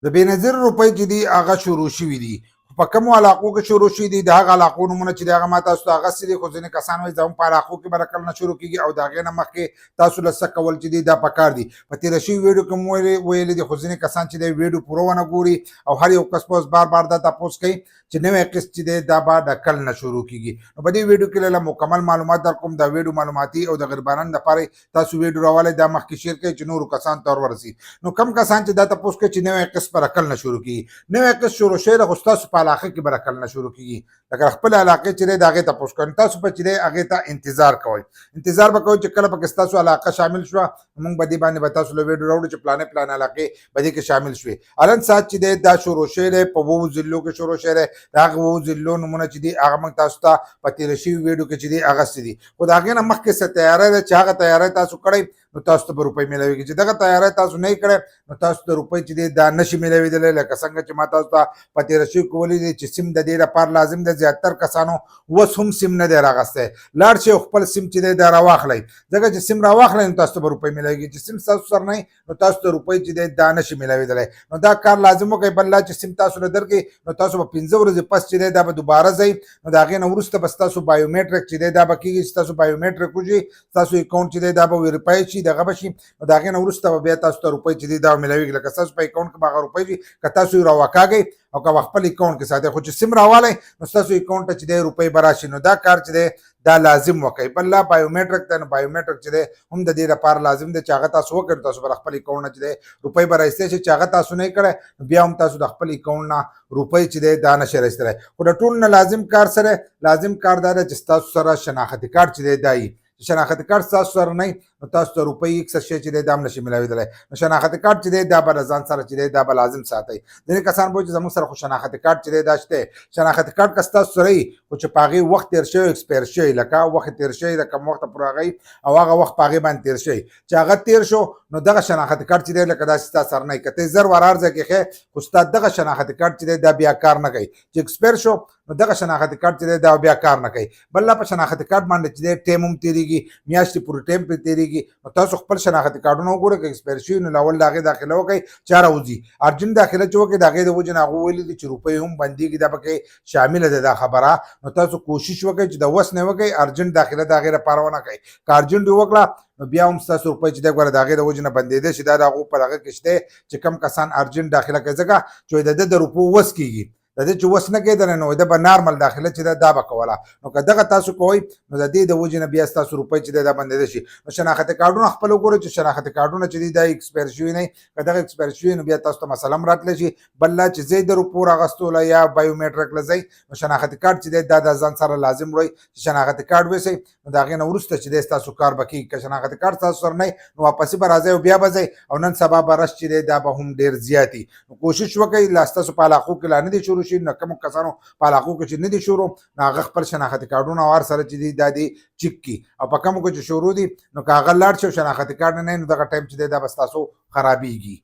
د بېنظیر روپۍ چې دي هغه شروع شوي دي په کومو علاقو کې شروع شوي دي د هغه علاقو نومونه چې دي هغه ما تاسو ته هغسې دي خو ځینې کسان وایي زموږ په علاقو کې به له کله نه شروع کېږي او د هغې نه مخکې تاسو له څه کول چې دي دا پکار دي په تېره شوي ویډیو کې مو ویلي دي خو ځینې کسان چې دی ویډیو پوره ونه ګوري او هر یو کس به اوس بار بار دا تپوس کوي چې نوی قسط چې دی دا به د کل نه شروع کېږي نو په دې ویډیو کې له مکمل معلومات در کوم دا ویډیو معلوماتي او د غریبانو لپاره تاسو ویډیو راولی دا مخکې شیر کړئ چې نورو کسانو ته ورورسي نو کم کسان چې دا تپوس کوي چې نوی قسط به کل نه شروع کېږي نوی قسط شروع شوی ده خو ستاسو په علاقه کې به کل نه شروع کېږي لکه خپل علاقې چې دی د هغې تپوس کوئ تاسو به چې دی هغې ته انتظار کوئ انتظار به کوئ چې کله پکې ستاسو علاقه شامل شوه موږ به دې باندې به تاسو له ویډیو راوړو چې پلانې پلانې علاقې به دې کې شامل شوې الان ساعت چې دی دا شروع شوی دی په 2 ضلعو کې شروع شوی دی د هغه 2 ضلعو نومونه چې دي هغه موږ تاسو ته په تېره شوي ویډیو کې چې دي اخیستې دي خو د هغې نه مخکې څه تیاری ده چې هغه تیاری تاسو کړی نو تاسو ته به روپۍ میلاویږي چې دغه تیاری تاسو نه یې کړی نو تاسو ته روپۍ چې دی دا نشي میلاوېدلی لکه څنګه چې ما تاسو ته په تېره شوي کې ولیدې چې سیم د دې لپاره لازم دی زیاتر کسانو اوس هم سیم نه دی راغستی لاړ شئ خپل سیم چې دی دا راواخلئ ځکه چې سیم راواخلئ نو تاسو ته به روپۍ میلاویږي چې سیم ستاسو سره نه نو تاسو ته روپۍ چې دی دا نشي میلاوېدلی نو دا کار لازم وکړئ بل لا چې سیم تاسو له درکړي نو تاسو به 15 ورځې پس چې دی دا به دوباره ځئ نو د هغې نه وروسته به ستاسو بایومیټرک چې دی دا به کېږي چې ستاسو بایومیټرک وشي ستاسو اکاونټ چې دی دا به ویریفای شي دغه به شي نو د هغې نه وروسته به بیا تاسو ته روپۍ چې دي دا میلاویږي لکه ستاسو په اکاونټ کې به هغه روپۍ وي که تاسو یې راوکاږئ او که خپل اکاونټ کې ساتئ خو چې سیم راوالی نو ستاسو اکاونټ ته چې دی روپۍ به راشي نو دا کار چې دی دا لازم وکړئ بل لا بایومیټرک دی نو بایومیټرک چې دی هم د دې لپاره لازم دی چې هغه تاسو وکړئ تاسو به خپل اکاونټ نه چې دی روپۍ به رایستی شي چې هغه تاسو نه یې کړی نو بیا هم تاسو د خپل اکاونټ نه روپۍ چې دی دا نشئ رایستلی خو د ټولو نه لازم کار سره لازم کار دا دی چې ستاسو سره شناختي کارت چې دی دا وي شناختی کارت ستاسو سره نه نو تاسو ته روپۍ اکثر شی چې دی دا هم نشي میلاوېدلی نو شناختی کارت چې دی دا به له ځان سره چې دی دا به لازم ساتئ ځینې کسان به وایي چې زموږ سره خو شناختی کارت چې دی دا شته شناختی کارت که ستاسو سره وي خو چې په هغې وخت تېر شوی ایکسپایر شوی لکه وخت تېر شوی د کم وخته پورې هغه او هغه وخت په هغې باندې تېر شوی چې هغه تېر شو نو دغه شناختی کارت چې دی لکه داسې ستا سره نه وي که ته زر ور هر ځای کې ښې خو ستا دغه شناختی کارت چې دی دا بیا کار نه کوي چې ایکسپایر شو نو دغه شناختی کارت چې دی دا بیا کار نه کوي بل لا په شناختی کارت باندې چې دی ټایم هم تېرېږي میاشتې پورې ټایم پرې تېرېږي نو تاسو خپل شناختي کارډونه وګورئ که ایکسپایر شوي نو لاول د هغې داخله وکړئ چې راوځي ارجنټ داخله چې وکړئ د هغې د وجې نه هغه ویلي دي چې روپۍ هم بندېږي دا پکې شامله ده دا خبره نو تاسو کوشش وکړئ چې د وس نه وکړئ ارجنټ داخله د هغې لپاره ونه کوئ که ارجنټ یې وکړه نو بیا هم ستاسو روپۍ چې دی ګوره د هغې د وجې نه بندېدی شي دا د هغو په هغه کې شته چې کم کسان ارجنټ داخله کوي ځکه چې د ده د روپو وس کېږي د دې چې وس نه کېدلی نو ده به نارمل داخله چې ده دا به کوله نو که دغه تاسو کوئ نو د دې د وجې نه بیا ستاسو روپۍ چې دی دا بندېده شي نو شناختي کارډونه خپل وګورئ چې شناختي کارډونه چې دي دا ایکسپایر شوي نه که دغه ایکسپایر شوي نو بیا تاسو ته مسله هم راتلی شي بل لا چې ځئ د روپو راغستوله یا بایومیټرک له ځئ نو شناختي کارډ چې دی دا د ځان سره لازم وړئ چې شناختي کارډ ویسئ نو د هغې نه وروسته چې دی ستاسو کار به کېږي که شناختي کارډ ستاسو سره نه نو واپسې به راځئ او بیا به ځئ او نن سبا به رش چې دی دا به هم ډېر زیات وي نو کوشش وکړئ لا ستاسو په علاقو کې لا نه دي شروع شي نو کومو کسانو په علاقو کې چې نه دي شروع نو هغه خپل شناختي کارډونه او هر سره چې دي دا دي چیک کړي او په کومو کې چې شروع دي نو که هغه لاړ شي او شناختي کارډ نه نو دغه ټایم چې دی دا به ستاسو خرابېږي